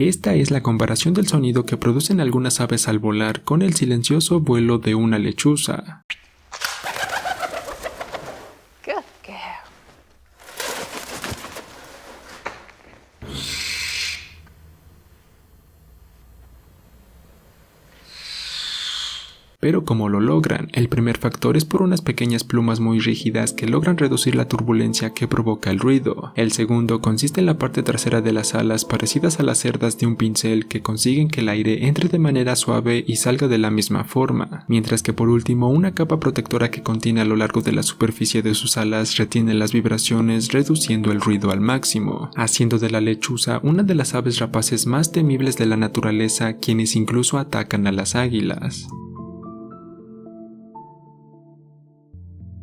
Esta es la comparación del sonido que producen algunas aves al volar con el silencioso vuelo de una lechuza. Good girl. Pero ¿cómo lo logran? El primer factor es por unas pequeñas plumas muy rígidas que logran reducir la turbulencia que provoca el ruido. El segundo consiste en la parte trasera de las alas parecidas a las cerdas de un pincel que consiguen que el aire entre de manera suave y salga de la misma forma. Mientras que por último una capa protectora que contiene a lo largo de la superficie de sus alas retiene las vibraciones reduciendo el ruido al máximo, haciendo de la lechuza una de las aves rapaces más temibles de la naturaleza, quienes incluso atacan a las águilas.